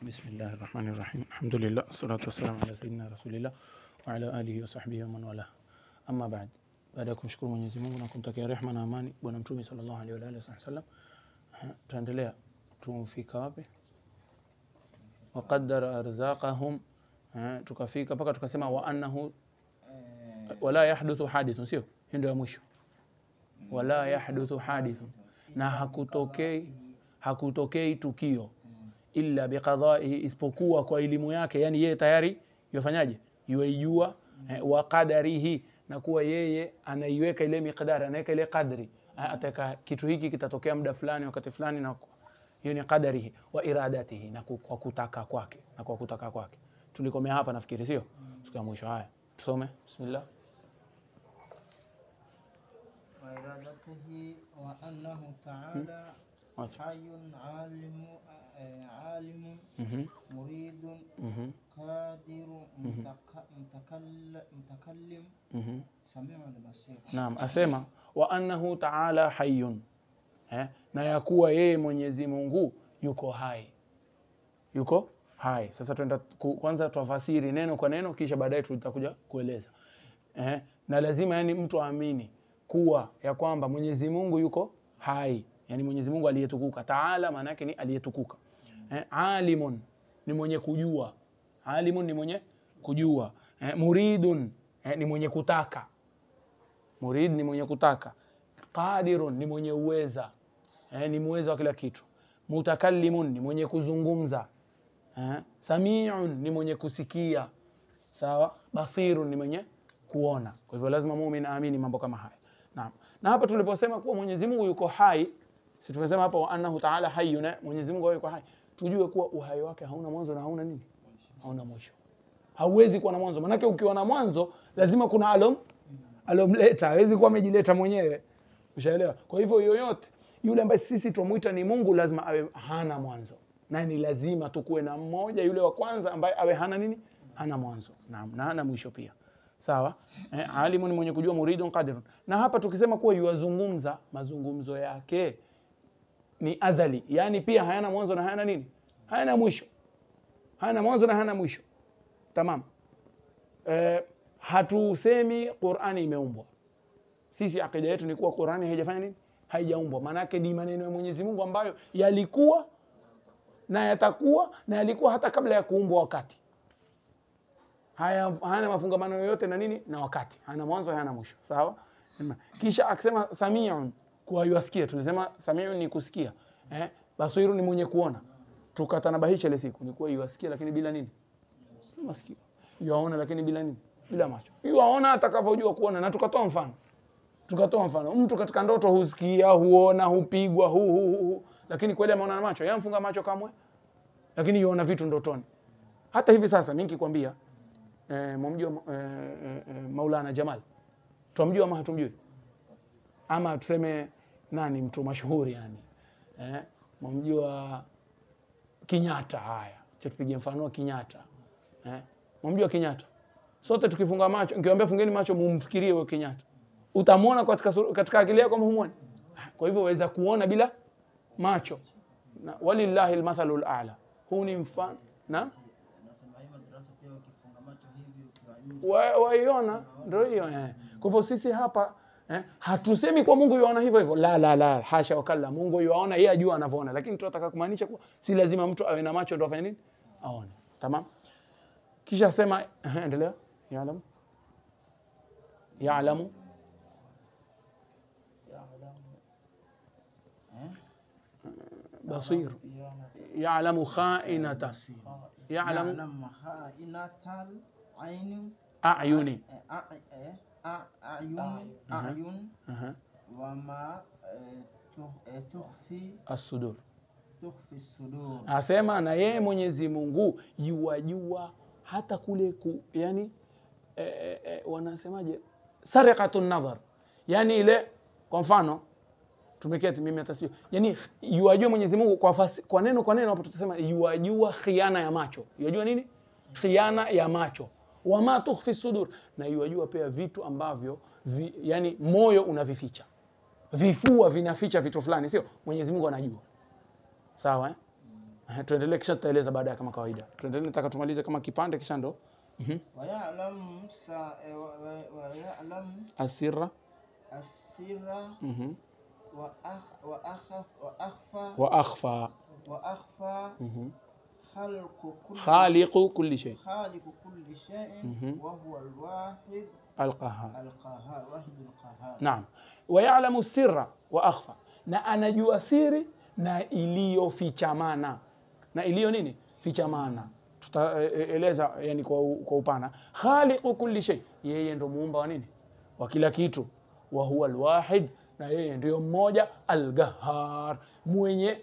Bismillahir Rahmanir Rahim. Alhamdulillah, salatu wassalamu ala sayyidina Rasulillah wa ala alihi wa sahbihi wa man wala. Amma ba'd. Baada ya kumshukuru Mwenyezi Mungu na kumtakia rehema na amani Bwana Mtume sallallahu alaihi wa alihi wasallam, tuendelea. Tumfika wapi? Wa qaddara arzaqahum, tukafika mpaka tukasema wa annahu wala yahduthu hadithun, sio? Hii ndio ya mwisho. Wala yahduthu hadithun, na hakutokei tukio illa biqadaihi, isipokuwa kwa elimu yake. Yani yeye tayari yofanyaje, yuijua, wa qadarihi, na kuwa yeye anaiweka ile miqdari, anaweka ile kadri, ataka kitu hiki kitatokea muda fulani wakati fulani, na hiyo ni qadarihi wa iradatihi, na kwa kutaka kwake, na kwa kutaka kwake. Tulikomea hapa nafikiri, sio? Sikia mwisho. Haya tusome. Bismillah. wa iradatihi wa annahu ta'ala hayyun alimun muridun qadirun mutakallim sami'un basir. Naam, asema wa annahu ta'ala hayyun, na yakuwa yeye Mwenyezi Mungu yuko hai, yuko hai. Sasa tuenda kwanza tuafasiri neno kwa neno, kisha baadaye tutakuja kueleza. Na lazima yani mtu aamini kuwa ya kwamba Mwenyezi Mungu yuko hai, yani Mwenyezi Mungu aliyetukuka. Taala maana yake ni aliyetukuka. Alimun ni mwenye kujua, alimun ni mwenye kujua. Muridun ni mwenye kutaka, murid ni mwenye kutaka. Qadirun ni mwenye uweza, ni muweza wa kila kitu. Mutakallimun ni mwenye kuzungumza. Sami'un ni mwenye kusikia, sawa. Basirun ni mwenye kuona. Kwa hivyo lazima muumini aamini mambo kama haya. Naam. Na hapa tuliposema kuwa Mwenyezi Mungu yuko hai, si tumesema hapa wa annahu ta'ala hayyun, Mwenyezi Mungu yuko hai. Tujue kuwa uhai wake hauna mwanzo na hauna nini? Hauna mwisho. Hauwezi kuwa na mwanzo. Maana ukiwa na mwanzo lazima kuna alomleta, hawezi kuwa amejileta mwenyewe. Ushaelewa? Kwa hivyo yoyote yule ambaye sisi tumuita ni Mungu lazima awe hana mwanzo. Na ni lazima tukue na mmoja yule wa kwanza ambaye awe hana nini? Hana mwanzo. Naam, na hana mwisho pia. Sawa? Alimu ni mwenye kujua, muridun qadirun. Na hapa tukisema kuwa yuwazungumza, mazungumzo yake ni azali. Yani pia hayana mwanzo na hayana nini? Hayana mwisho. Hayana mwanzo na hayana mwisho. Tamam. Hatusemi Qur'ani imeumbwa. Sisi akida yetu ni kuwa Qur'ani haijafanya nini? Haijaumbwa. Maana yake ni maneno ya Mwenyezi Mungu ambayo yalikuwa na yatakuwa na yalikuwa hata kabla ya kuumbwa wakati. Hana mafungamano yoyote na nini? Na wakati. Hana mwanzo, hana mwisho. Sawa? Kisha akisema sami'un, kwa yuasikia. Tulisema sami'un ni kusikia. Basirun ni mwenye kuona. Tukatanabahisha ile siku ni kuwa yuasikia lakini bila nini? Masikio. Yuaona lakini bila nini? Bila macho. Yuaona atakavyojua kuona, na tukatoa mfano. Mtu katika ndoto husikia, huona, hupigwa, lakini kweli ameona na macho. Yamfunga macho kamwe, lakini yuona vitu ndotoni. Hata hivi sasa mimi nikikwambia mumjua Maulana Jamal, tumjua ama hatumjui? Ama tuseme nani mtu mashuhuri yani, mumjua Kenyatta? Haya, tupige mfano Kenyatta. Mumjua Kenyatta? Sote tukifunga macho, nikiwaambia fungeni macho mumfikirie wewe Kenyatta, utamwona katika akili yako muone. Kwa hivyo waweza kuona bila macho. Na walillahi almathalul a'la. Huu ni mfano na waiona ndio hiyo. Kwa hivyo sisi hapa hatusemi kwa Mungu yuaona hivyo. La, hasha wakalla. Mungu yuaona, yeye ajua anavyoona, lakini tunataka kumaanisha kuwa si lazima mtu awe na macho ndio afanye nini? Aone. Tamam. Kisha sema endelea. Ya'lamu basir. Ya'lamu kha'inata. Ya'lamu kha'inatal a'yuni wa ma tukhfi as-sudur. Sudur. Asema na yeye Mwenyezi Mungu yuwajua hata kule yani wanasemaje, sariqatun nadhar, yani ile kwa mfano tumeketi mimi hata sio, yani yuwajua Mwenyezi Mungu kwa neno hapo tutasema yuwajua khiana ya macho. Yuwajua nini? Khiana ya macho. Wama tukhfi sudur, na yuwajua pia vitu ambavyo yani moyo unavificha, vifua vinaficha vitu fulani, sio? Mwenyezi Mungu anajua. Sawa Tuendelee kisha tutaeleza baadaye kama kawaida. Tuendelee, nataka tumalize kama kipande kisha ndo. ويعلم Asirra. السر وأخفى. خالق خالق كل شيء. وهو الواحد القهار. واحد القهار. نعم. ويعلم السر وأخفى. Na anajua siri na iliyofichamana. Na iliyo nini? Fichamana. Tutaeleza yani kwa upana. Khaliqu kulli shay, yeye ndo muumba wa nini? Wa kila kitu. Wa huwa alwahid, na yeye ndio mmoja. Alqahar, mwenye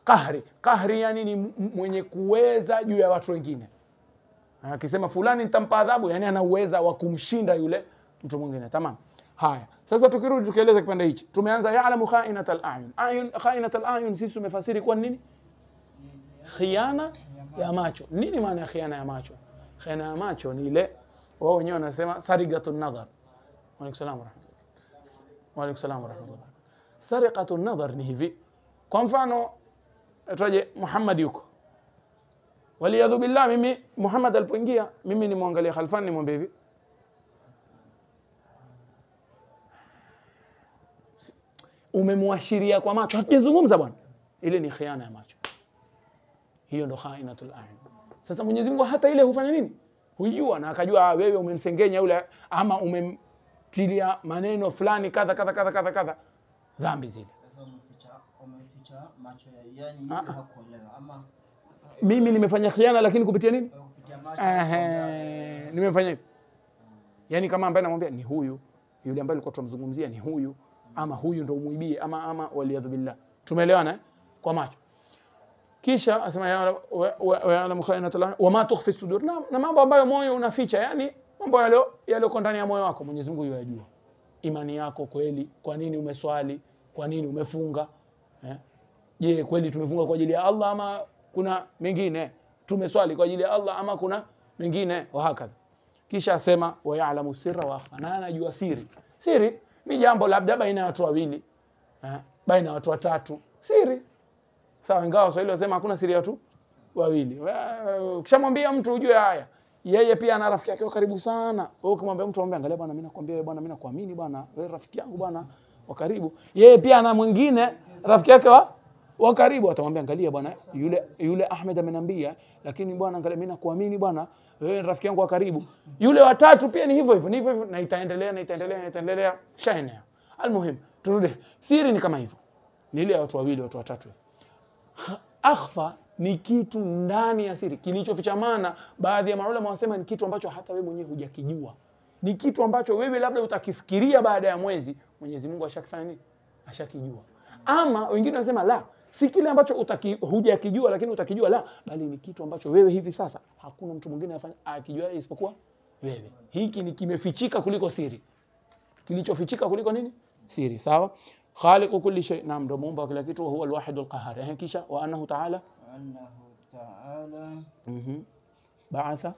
qahri. Qahri yani ni mwenye kuweza juu ya watu wengine. Akisema fulani nitampa adhabu, yani ana uweza wa kumshinda yule mtu mwingine. Tamam. Haya, sasa tukirudi tukieleza kipande hichi. Tumeanza ya'lamu kha'inatal a'yun. Kha'inatal a'yun sisi tumefasiri kwa nini? Khiana ya macho. Nini maana ya khiana ya macho? Khiana ya macho ni ile wao wenyewe wanasema sariqatun nadhar. Wa alaykum salaam wa rahmatullah. Wa alaykum salaam wa rahmatullah. Sariqatun nadhar ni hivi. Kwa mfano tuje Muhammad yuko. Waliyadhu billah, mimi Muhammad alipoingia mimi nimwangalia khalfani nimwambie hivi. Umemwashiria kwa macho, hatujazungumza bwana. Ile ni khiana ya macho. Hiyo ndo khainatul a'yun. Sasa Mwenyezi Mungu hata ile hufanya nini? Hujua, na akajua wewe umemsengenya yule ama umemtilia maneno fulani kadha kadha dhambi zile. Sasa umeficha macho yani ile hakuelewa ama mimi nimefanya khiana lakini kupitia nini? Kupitia macho. Nimefanya hivi. Yani kama ambaye namwambia ni huyu, yule ambaye alikuwa tunamzungumzia ni huyu, ama huyu ndo umuibie ama waliyadhu billah. Tumeelewana kwa macho. Kisha asema ya'lamu kha'inatal a'yun wa ma tukhfi sudur, na mambo ambayo moyo unaficha, yani mambo yale ndani ya moyo wako Mwenyezi Mungu yajua. Imani yako kweli, kwa nini umeswali, kwa nini umefunga? Je, kweli tumefunga kwa ajili ya Allah ama kuna mengine? Tumeswali kwa ajili ya Allah ama kuna mengine? Wa hakadha. Kisha asema wa ya'lamu sirra wa akhfa, na anajua siri. Siri ni jambo labda baina ya watu wawili, baina ya watu watatu, siri. Sawa, ingawa Waswahili wasema hakuna siri ya watu wawili. Ukishamwambia mtu ujue haya, yeye pia ana rafiki yake karibu sana. Wewe ukimwambia mtu amwambia, angalia bwana, mimi nakwambia wewe bwana, mimi nakuamini bwana, wewe rafiki yangu bwana wa karibu. Yeye pia ana mwingine rafiki yake wa karibu, atamwambia angalia bwana, yule Ahmed ameniambia, lakini bwana angalia, mimi nakuamini bwana, wewe rafiki yangu wa karibu. Yule watatu pia ni hivyo hivyo, na itaendelea shaenea. Almuhim, turudi. Siri ni kama hivyo. Ni ile ya watu wawili, watu watatu. Akhfa ni kitu ndani ya siri kilichofichamana. Baadhi ya maulama wanasema ni kitu ambacho hata wewe mwenyewe hujakijua. Ni kitu ambacho wewe labda utakifikiria baada ya mwezi, Mwenyezi Mungu ashakifanya nini? Ashakijua. Ama wengine wanasema la, si kile ambacho hujakijua lakini utakijua, la, bali ni kitu ambacho wewe hivi sasa hakuna mtu mwingine akijua isipokuwa wewe. Hiki ni kimefichika kuliko siri. Kilichofichika kuliko nini? Siri. Sawa? Khaliqu kulli shay, naam, ndo muumba wa kila kitu. Huwa alwahidul qahhar. Kisha wa annahu ta'ala ba'atha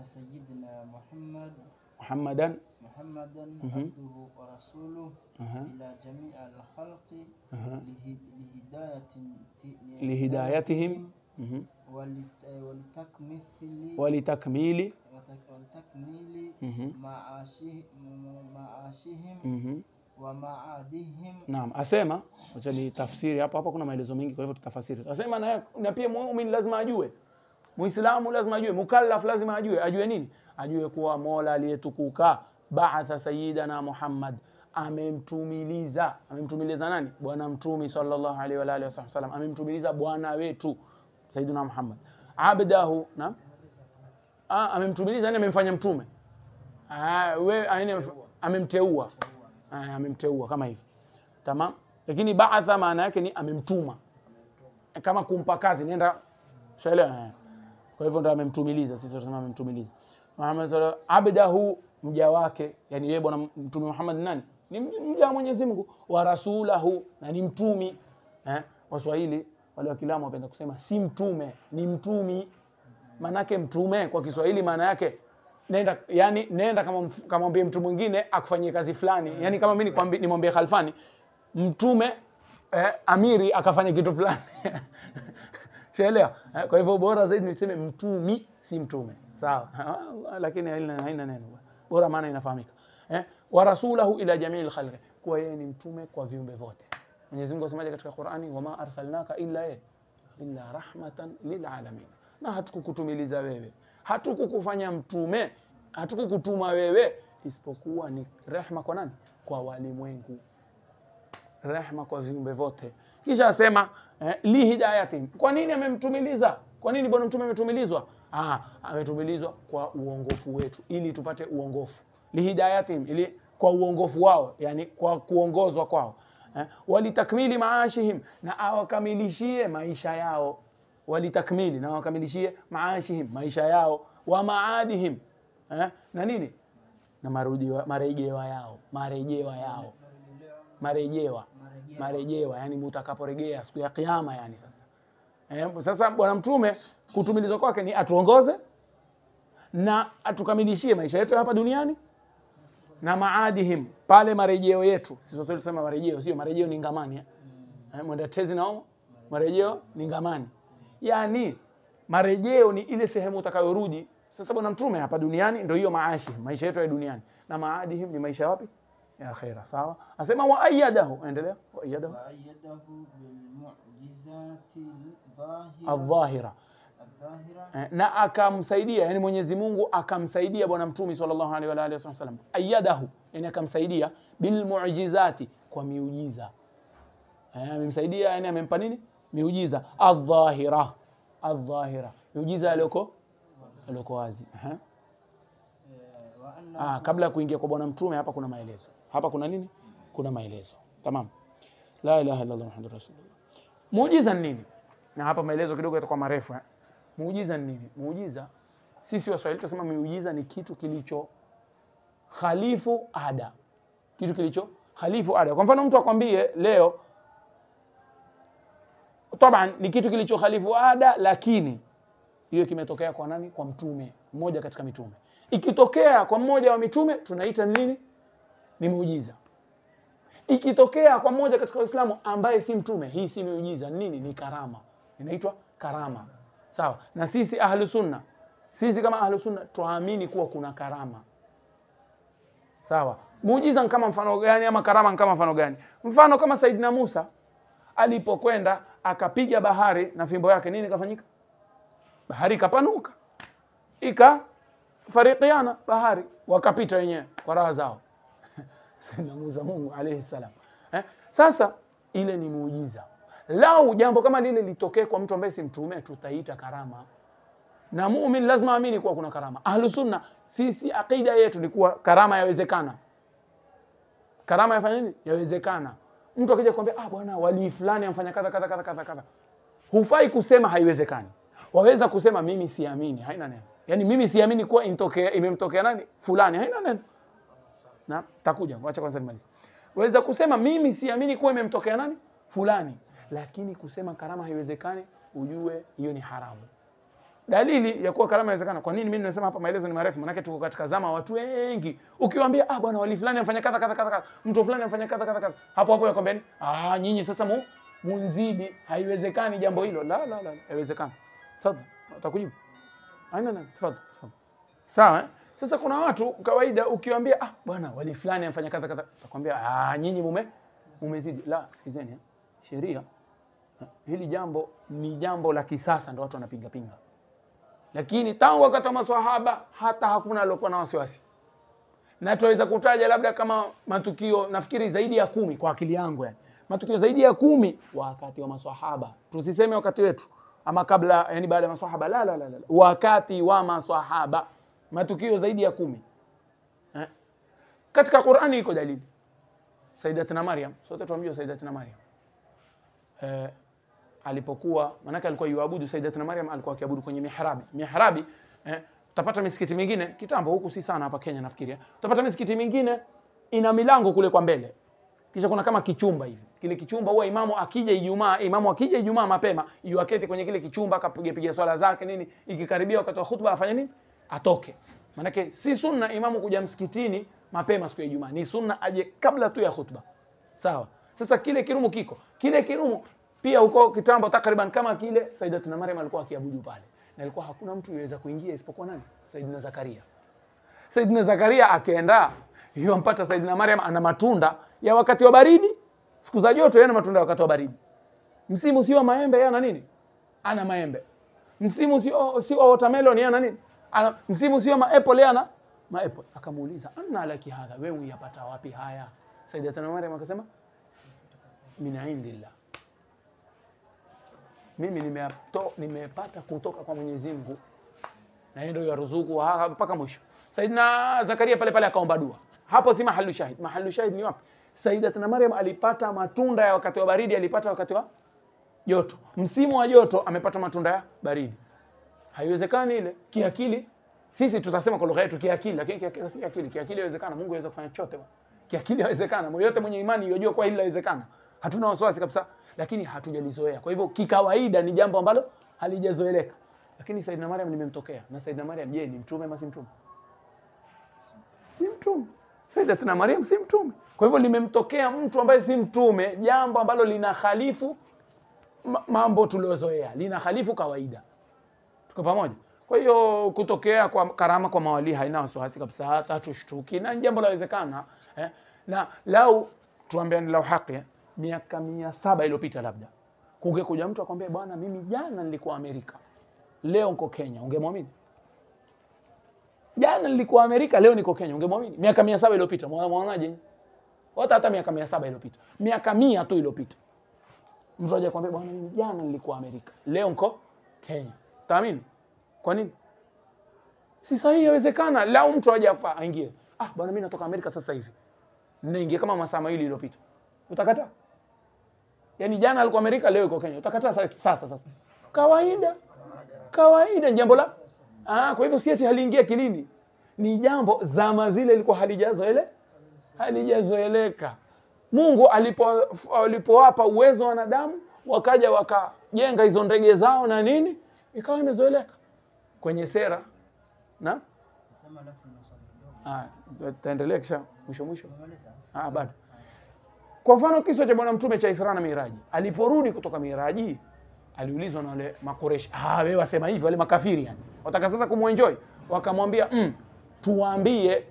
sayyidina Muhammadan abduhu wa rasuluhu ila jami' al-khalqi lihidayatihim walitakmili maashihim wa maadihim. Naam, asema acha ni tafsiri hapa kuna maelezo mengi, kwa hivyo tutafasiri. Asema na pia muumini lazima ajue, Muislamu lazima ajue, mukallaf lazima ajue nini? Ajue kuwa Mola aliyetukuka ba'atha sayyidana Muhammad, amemtumiliza nani? Bwana Mtume sallallahu alaihi wa alihi wasallam, amemtumiliza bwana wetu Sayyidina Muhammad abdahu. Naam, amemtumiliza, yani amemfanya mtume. Amemteua kama hivi. Tamam. Lakini ba'atha maana yake ni amemtuma, kama kumpa kazi, nenda shaelewa. Kwa hivyo ndo amemtumiliza, sisi tunasema amemtumiliza Muhammad sallallahu abdahu, mja wake, yani yeye bwana Mtume Muhammad nani? Ni mja wa Mwenyezi Mungu. Wa rasulahu, na ni mtumi. Waswahili wale wa Kiislamu wapenda kusema si mtume, ni mtumi. Manake mtume kwa Kiswahili maana yake nenda kama mwambie mtu mwingine akufanyie kazi fulani. Yani kama mimi nimwambie Khalfani, mtume amiri akafanya kitu fulani. Shaelewa? Kwa hivyo bora zaidi niseme mtumi si mtume. Sawa? Lakini haina neno. Bora maana inafahamika. Wa rasulahu ila jami'il khalqi. Kwa yeye ni mtume kwa viumbe wote. Mwenyezi Mungu asemaje katika Qur'ani, wama arsalnaka illa rahmatan lil alamin. Na hatukukutumiliza wewe, hatukukufanya mtume, hatukukutuma wewe isipokuwa ni rehma kwa nani? Kwa walimwengu, rehma kwa viumbe wote. Kisha asema li hidayatin. Kwa nini amemtumiliza? Kwa nini bwana mtume ametumilizwa? Ametumilizwa kwa uongofu wetu, ili tupate uongofu. Li hidayatin, ili kwa uongofu wao, yani kwa kuongozwa kwao. Walitakmili maashihim, na awakamilishie maisha yao. Walitakmili, na awakamilishie maashihim, maisha yao. Wa maadihim, na nini? Na marejewa yao. Marejewa, yani mutakaporejea siku ya kiyama, yani sasa. Sasa bwana mtume kutumilizwa kwake ni atuongoze na atukamilishie maisha yetu hapa duniani, na maadihim, pale marejeo yetu. Sisi sio tusema marejeo, sio marejeo ni ngamani. Mwenda tezi nao marejeo ni ngamani. Yani marejeo ni ile sehemu utakayorudi. Sasa bwana mtume hapa duniani ndio hiyo maashi, maisha yetu ya duniani, na maadihim ni maisha wapi? Ya akhera. Sawa? Asema wa ayyadahu, endelea. Wa ayyadahu bil mu'jizati adh-dhahira, na akamsaidia, yani Mwenyezi Mungu akamsaidia bwana mtume sallallahu alaihi wa alihi wasallam. Ayyadahu, yani akamsaidia bil mu'jizati, kwa miujiza. Amemsaidia, yani amempa nini? Miujiza adh-dhahira, miujiza aliyoko wazi. Kabla ya kuingia kwa bwana mtume, hapa kuna maelezo. Hapa kuna nini? Kuna maelezo. Tamam. La ilaha illa Allah Muhammadur Rasulullah. Muujiza ni nini? Na hapa maelezo kidogo yatakuwa marefu. Muujiza ni nini? Muujiza, sisi Waswahili tunasema muujiza ni kitu kilicho khalifu ada. Kitu kilicho khalifu ada. Kwa mfano mtu akwambie leo, taban ni kitu kilicho khalifu ada, lakini hiyo kimetokea kwa nani? Kwa mtume, mmoja katika mitume. Ikitokea kwa mmoja wa mitume tunaita nini? Ni muujiza. Ikitokea kwa mmoja katika Waislamu ambaye si mtume, hii si muujiza. Nini? Ni karama. Inaitwa karama. Sawa? Na sisi Ahlus Sunna, sisi kama Ahlus Sunna tuamini kuwa kuna karama. Sawa? Muujiza kama mfano gani, ama karama kama mfano gani? Mfano kama Saidina Musa alipokwenda akapiga bahari na fimbo yake, nini kafanyika? Bahari kapanuka, ikafarikiana bahari, wakapita wenyewe kwa raha zao. Saidina Musa, Mungu alayhi salam. Sasa ile ni muujiza. Lau jambo kama lile litokee kwa mtu ambaye si mtume, tutaita karama. Na muumini lazima amini kuwa kuna karama. Ahlus Sunna sisi akida yetu ni kuwa karama yawezekana. Karama yafanya nini? Yawezekana. Mtu akija kuambia bwana wali fulani amfanya kadha, hufai kusema haiwezekani. Waweza kusema mimi siamini, haina neno. Yaani mimi siamini kuwa imemtokea nani fulani, haina neno. Na takuja, acha kwanza nimalize. Waweza kusema mimi siamini kuwa imemtokea nani fulani, lakini kusema karama haiwezekani, ujue hiyo ni haramu. Dalili ya kuwa karama inawezekana. Kwa nini mimi nimesema hapa maelezo ni marefu? Maana tuko katika zama watu wengi. Ukiwaambia bwana wali fulani amfanya kadha, mtu fulani amfanya kadha, hapo yakwambia ni nyinyi sasa munzidi, haiwezekani jambo hilo. La, haiwezekani. Tafadhali, utakujibu. Haina nani? Tafadhali. Sawa? Sasa kuna watu kawaida ukiwaambia bwana wali fulani amfanya kadha, atakwambia nyinyi mumezidi. La, sikizeni. Sheria hili jambo ni jambo la kisasa, ndio watu wanapinga. Lakini tangu wakati wa maswahaba hata hakuna aliyokuwa na wasiwasi. Na tuweza kutaja labda kama matukio nafikiri zaidi ya 10 kwa akili yangu yani. Matukio zaidi ya 10 wakati wa maswahaba. Tusiseme wakati wetu ama kabla, yani baada ya maswahaba. La. Wakati wa maswahaba matukio zaidi ya 10. Katika Qur'ani iko dalili. Sayyidatina Maryam, sote tuambiwa Sayyidatina Maryam. Alipokuwa, manake alikuwa yuabudu, Sayyidatina Maryam alikuwa akiabudu kwenye mihrabi. Utapata misikiti mingine kitambo, huku si sana hapa Kenya nafikiria. Utapata misikiti mingine ina milango kule kwa mbele. Kisha kuna kama kichumba hivi. Kile kichumba huwa imamu akija Ijumaa mapema, yuaketi kwenye kile kichumba akapiga swala zake nini, ikikaribia wakati wa khutba afanye nini? Atoke. Manake si sunna imamu kuja msikitini mapema siku ya Ijumaa. Ni sunna aje kabla tu ya khutba. Sawa? Sasa kile kirumu kiko. Kile kirumu pia huko kitambo takriban kama kile Sayyidatuna Maryam alikuwa akiabudu pale. Na ilikuwa hakuna mtu yeweza kuingia isipokuwa nani? Sayyidina Zakaria. Sayyidina Zakaria akaenda, hiyo mpata Sayyidina Maryam ana matunda ya wakati wa baridi, siku za joto yana matunda ya wakati wa baridi. Msimu sio maembe yana nini? Ana maembe. Msimu sio watermelon yana nini? Msimu sio maapple yana maapple. Akamuuliza, "Anna laki hadha, wewe uyapata wapi haya?" Sayyidatuna Maryam akasema, "Min indillah." Mimi nimepata kutoka kwa Mwenyezi Mungu. Na yeye ndio yaruzuku mpaka mwisho. Saidina Zakaria pale pale akaomba dua. Hapo si mahalu shahid. Mahalu shahid ni wapi? Sayyidatuna Maryam alipata matunda ya wakati wa baridi, alipata wakati wa joto. Msimu wa joto amepata matunda ya baridi. Haiwezekani ile kiakili. Sisi tutasema kwa lugha yetu kiakili, lakini kiakili si kiakili. Kiakili inawezekana, Mungu anaweza kufanya chochote. Kiakili inawezekana. Moyo wote mwenye imani yajua kwa hili inawezekana. Hatuna wasiwasi kabisa, lakini hatujalizoea. Kwa hivyo kikawaida ni jambo ambalo halijazoeleka. Lakini Saidina Maryam limemtokea. Na Saidina Maryam je, ni mtume ama si mtume? Si mtume. Sayyidatuna Maryam si mtume. Kwa hivyo limemtokea mtu ambaye si mtume, jambo ambalo linakhalifu mambo tuliozoea, linakhalifu kawaida. Tuko pamoja? Kwa hiyo kutokea kwa karama kwa mawali haina wasiwasi kabisa, hata tushtuki, na jambo lawezekana. Na lau tuambiane lau haki, miaka 700 iliyopita labda kungekuja mtu akwambia, bwana mimi jana nilikuwa Amerika, leo niko Kenya, ungemwamini? Jana nilikuwa Amerika, leo niko Kenya, ungemwamini? Miaka 700 iliyopita, mwaonaje? Hata miaka 700 iliyopita, miaka 100 tu iliyopita, mtu aje kwambia, bwana mimi jana nilikuwa Amerika, leo niko Kenya, taamini? Kwa nini? Si sahihi, inawezekana. Lau mtu aje hapa aingie, bwana mimi natoka Amerika sasa hivi, ninaingia kama masaa 2 iliyopita, utakataa? Yaani jana alikuwa Amerika, leo yuko Kenya, utakataa? Sasa kawaida jambo la kwa hivyo si eti haliingia kilini, ni jambo zama zile ilikuwa halijazoeleka. Mungu alipowapa uwezo wanadamu, wakaja wakajenga hizo ndege zao na nini, ikawa imezoeleka kwenye sera. Na taendelea kisha mwisho bado. Kwa mfano kisa cha bwana mtume cha Isra na Miraji, aliporudi kutoka Miraji aliulizwa na wale Makoreshi, wewe wasema hivi, wale makafiri yani wataka sasa kumuenjoy, wakamwambia tuambie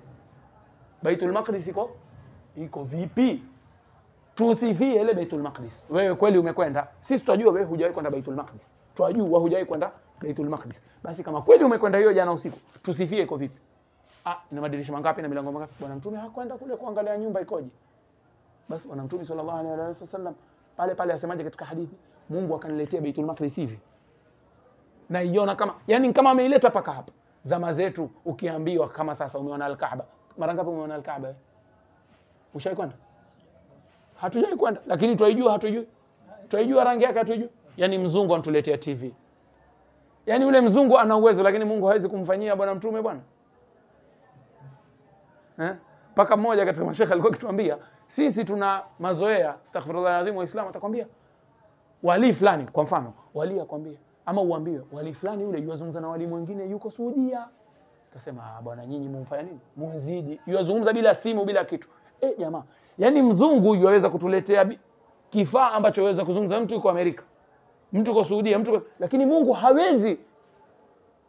Baitul Maqdis iko vipi, tusifie ile Baitul Maqdis. Wewe kweli umekwenda, sisi tunajua wewe hujawahi kwenda Baitul Maqdis, tunajua hujawahi kwenda Baitul Maqdis, basi kama kweli umekwenda hiyo jana usiku, tusifie iko vipi? Ina madirisha mangapi na milango mangapi? Bwana mtume hakwenda kule kuangalia nyumba ikoje. Basi bwana mtume sallallahu alaihi wasallam pale pale asemaje katika hadithi, Mungu akaniletea Baitul Maqdis hivi, na iona kama yani kama ameileta paka hapa. Zama zetu ukiambiwa kama sasa umeona Al-Kaaba, mara ngapi umeona Al-Kaaba? Ushawahi kwenda? Hatujai kwenda, lakini tuijua hatujui. Tuijua rangi yake hatujui. Yani mzungu anatuletea TV. Yani ule mzungu ana uwezo, lakini Mungu hawezi kumfanyia bwana mtume bwana. Paka mmoja katika mashekhe alikuwa akituambia, sisi tuna mazoea, astaghfirullah alazim, waislamu atakwambia wali fulani, kwa mfano wali akwambia ama uambiwe wali fulani yule yuazungumza na wali mwingine yuko Saudia, utasema bwana nyinyi mumfanya nini, muzidi, yuazungumza bila simu bila kitu. Jamaa, yani mzungu yuweza kutuletea kifaa ambacho yaweza kuzungumza mtu yuko Amerika, mtu yuko Saudia, lakini Mungu hawezi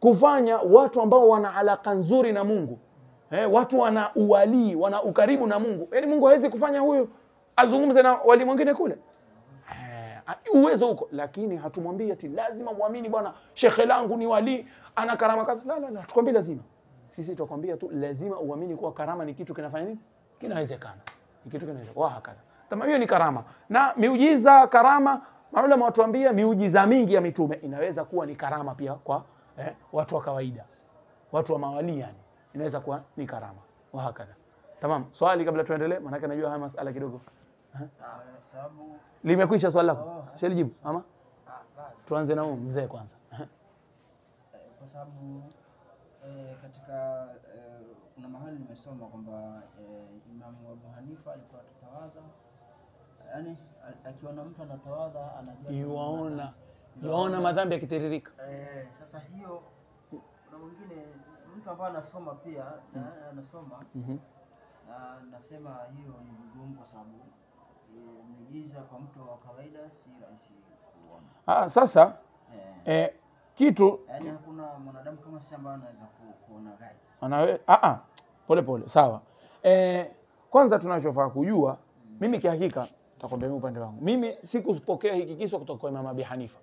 kufanya watu ambao wana alaka nzuri na Mungu, watu wana uwali, wana ukaribu na Mungu. Yani Mungu hawezi kufanya huyu azungumze na wali mwingine kule, uwezo huko, lakini hatumwambii ati lazima muamini bwana shekhe langu ni wali ana karama kadha. La, tukwambie lazima. Sisi tukwambia tu lazima uamini kuwa karama ni kitu kinafanya nini, kinawezekana, ni kitu kinawezekana. Hakika kama hiyo ni karama. Na miujiza, karama, maulama watuambia miujiza mingi ya mitume inaweza kuwa ni karama pia kwa watu wa kawaida, watu wa mawali, yani inaweza kuwa ni karama. Hakika. Tamam, swali kabla tuendelee, maana najua haya masala kidogo sababu limekwisha swali lako. Shalijibu ama tuanze na mzee kwanza? Kwa sababu katika kuna mahali nimesoma kwamba Imam Abu Hanifa alikuwa akitawadha, yani akiona mtu anatawadha anajua yuaona madhambi yakitiririka. Sasa hiyo kuna mwingine mtu ambaye anasoma pia anasoma nasema hiyo ni vigumu, kwa sababu miujiza kwa mtu wa kawaida si rahisi kuona. Sasa kitu yaani hakuna mwanadamu kama sisi ambaye anaweza kuona ghaibu. Pole pole, sawa. Kwanza tunachofaa kujua, mimi kihakika nitakwambia mimi upande wangu. Mimi sikupokea hiki kiso kutoka kwa Imam Abi Hanifa.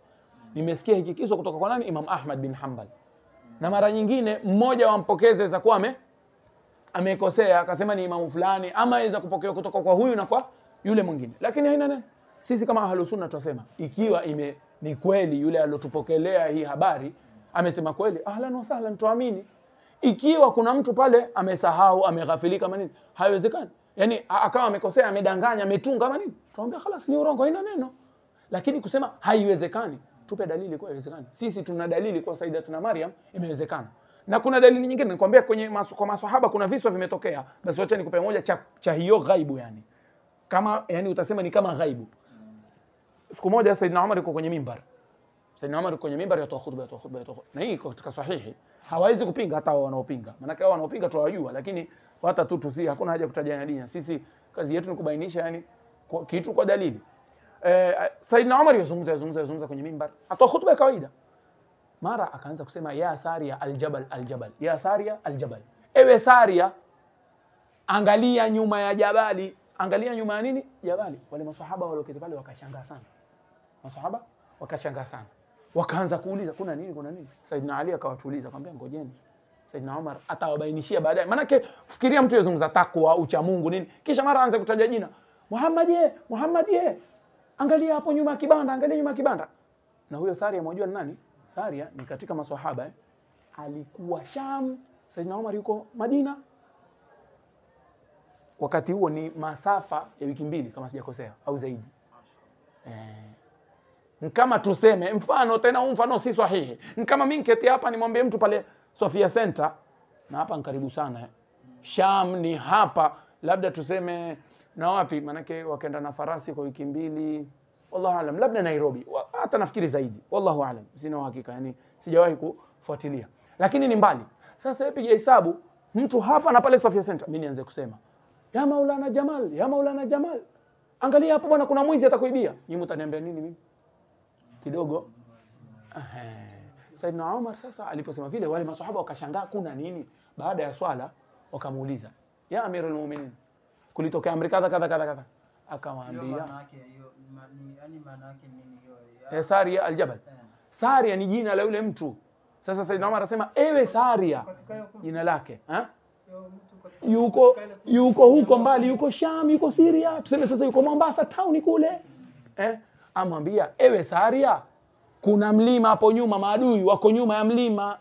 Nimesikia hiki kiso kutoka kwa nani? Imam Ahmad bin Hanbal. Na mara nyingine mmoja wa mpokezi za kuwa amekosea akasema ni imamu fulani, ama aweza kupokea kutoka kwa huyu na kwa yule mwingine. Lakini haina neno. Sisi kama Ahlus Sunna tunasema ikiwa ni kweli yule aliyotupokelea hii habari amesema kweli, ahlan wa sahlan, tuamini. Ikiwa kuna mtu pale amesahau, ameghafilika manini, haiwezekani. Yaani akawa amekosea, amedanganya, ametunga manini, tuambia khalas ni urongo, haina neno. Lakini kusema haiwezekani, tupe dalili kwa haiwezekani. Sisi tuna dalili kwa Sayyidatuna Maryam imewezekana. Na kuna dalili nyingine nikwambia kwa maswahaba kuna visa vimetokea. Basi wacha nikupe moja cha hiyo ghaibu yani. Kama yani utasema ni kama ghaibu. Siku moja Sayyidina Umar yuko kwenye mimbar. Sayyidina Umar yuko kwenye mimbar yatoa khutba. Na hii iko katika sahihi. Hawawezi kupinga hata wao wanaopinga. Maana hao wanaopinga tunawajua, lakini hata tu hakuna haja kutajana dini. Sisi kazi yetu ni kubainisha yani kitu kwa dalili. Sayyidina Umar yuzungumza kwenye mimbar. Atoa khutba ya kawaida. Mara akaanza kusema ya Saria aljabal. Ya Saria aljabal. Ewe Saria, angalia nyuma ya jabali. Angalia nyuma ya nini? Jabali. Wale maswahaba walioketi pale wakashangaa sana. Maswahaba wakashangaa sana. Wakaanza kuuliza kuna nini? Saidina Ali akawatuliza akamwambia ngojeni. Saidina Umar atawabainishia baadaye. Maana fikiria mtu yezungumza takwa, ucha Mungu nini, kisha mara aanze kutaja jina. Muhammad ye. Angalia hapo nyuma ya kibanda. Na huyo Saria mmoja ni nani? Saria ni katika maswahaba alikuwa Sham, Saidina Umar yuko Madina. Wakati huo ni masafa ya wiki 2 kama sijakosea au zaidi. Kama tuseme mfano tena mfano si sahihi. Kama mimi niketi hapa nimwambie mtu pale Sofia Center na hapa nkaribu sana. Sham ni hapa, labda tuseme na wapi, manake wakaenda na farasi kwa wiki 2. Wallahu alam, labda Nairobi. Hata nafikiri zaidi. Wallahu alam. Sina uhakika, yani sijawahi kufuatilia. Lakini ni mbali. Sasa hebu piga hesabu mtu hapa na pale Sofia Center. Mimi nianze kusema ya Maulana Jamal. Angalia hapo bwana kuna mwizi atakuibia. Nyinyi mtaniambia nini mimi? Kidogo. Saidna Umar sasa aliposema vile wale maswahaba wakashangaa kuna nini? Baada ya swala wakamuuliza, ya Amirul Mu'minin, kulitokea amri kadha. Akamwambia maana yake nini hiyo? Saria aljabal. Saria ni jina la yule mtu. Sasa Saidna Umar anasema ewe Saria, jina lake, yuko huko mbali, yuko Sham, yuko Syria, tuseme sasa yuko Mombasa town kule. Amwambia ewe Saria, kuna mlima hapo nyuma, maadui wako nyuma ya mlima.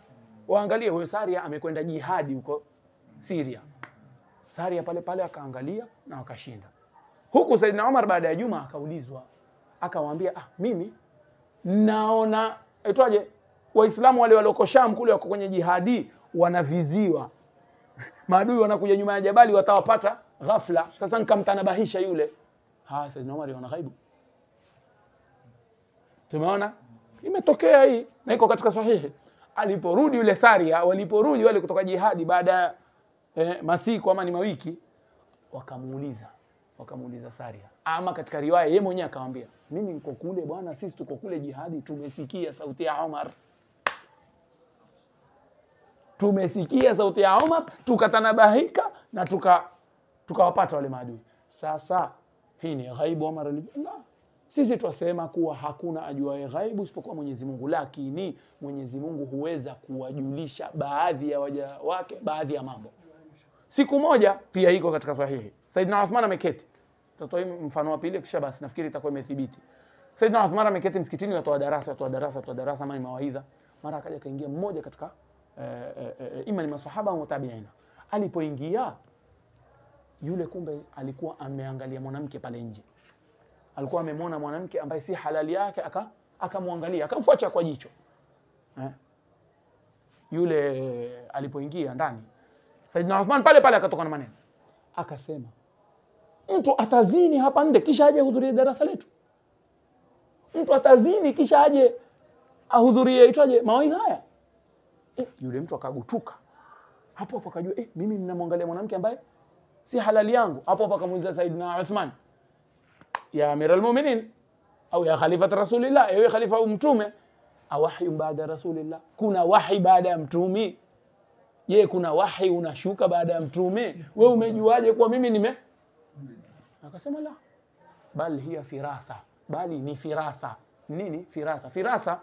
Waangalie huyo Saria amekwenda jihadi huko Syria. Saria pale akaangalia na wakashinda. Huku Saidna Umar baada ya juma akaulizwa, akamwambia mimi naona Waislamu wale walioko Sham kule wako kwenye jihadi wanaviziwa. Maadui wanakuja nyuma ya jabali watawapata ghafla. Sasa nikamtanabahisha yule. Saidna Umar yana ghaibu. Tumeona? Imetokea hii na iko katika sahihi. Aliporudi yule Saria, waliporudi wale kutoka jihadi baada masiku ama ni mawiki, wakamuuliza Saria. Ama katika riwaya yeye mwenyewe akamwambia, mimi niko kule bwana, sisi tuko kule jihadi, tumesikia sauti ya Umar. Tukatanabahika na tukawapata wale maadui. Sasa hii ni ghaibu Umar alibla. Sisi twasema kuwa hakuna ajuaye ghaibu isipokuwa Mwenyezi Mungu, lakini Mwenyezi Mungu huweza kuwajulisha baadhi ya waja wake baadhi ya mambo. Siku moja pia iko katika sahihi. Saidna Uthman ameketi. Tutatoa mfano wa pili kisha basi nafikiri itakuwa imethibiti. Saidna Uthman ameketi msikitini watoa darasa ama ni mawaidha. Mara akaja kaingia mmoja katika ima ni maswahaba au tabiina. Alipoingia yule kumbe alikuwa ameangalia mwanamke pale nje. Alikuwa amemwona mwanamke ambaye si halali yake, akamwangalia, akamfuata kwa jicho. Yule alipoingia ndani, Saidna Uthman pale akatoka na maneno. Akasema, mtu atazini hapa nje kisha aje hudhurie darasa letu? Mtu atazini kisha aje ahudhurie mawaidha haya? Yule mtu akagutuka. Hapo akajua mimi ninamwangalia mwanamke ambaye si halali yangu. Hapo akamuuliza Saidna Uthman, ya amiral mu'minin au ya khalifat rasulillah, ewe khalifa au mtume, awahyu baada rasulillah, kuna wahi baada ya mtume? Je, kuna wahi unashuka baada ya mtume? Wewe umejuaje kwa mimi nime? Akasema la, bal hiya firasa, bali ni firasa. Nini firasa? Firasa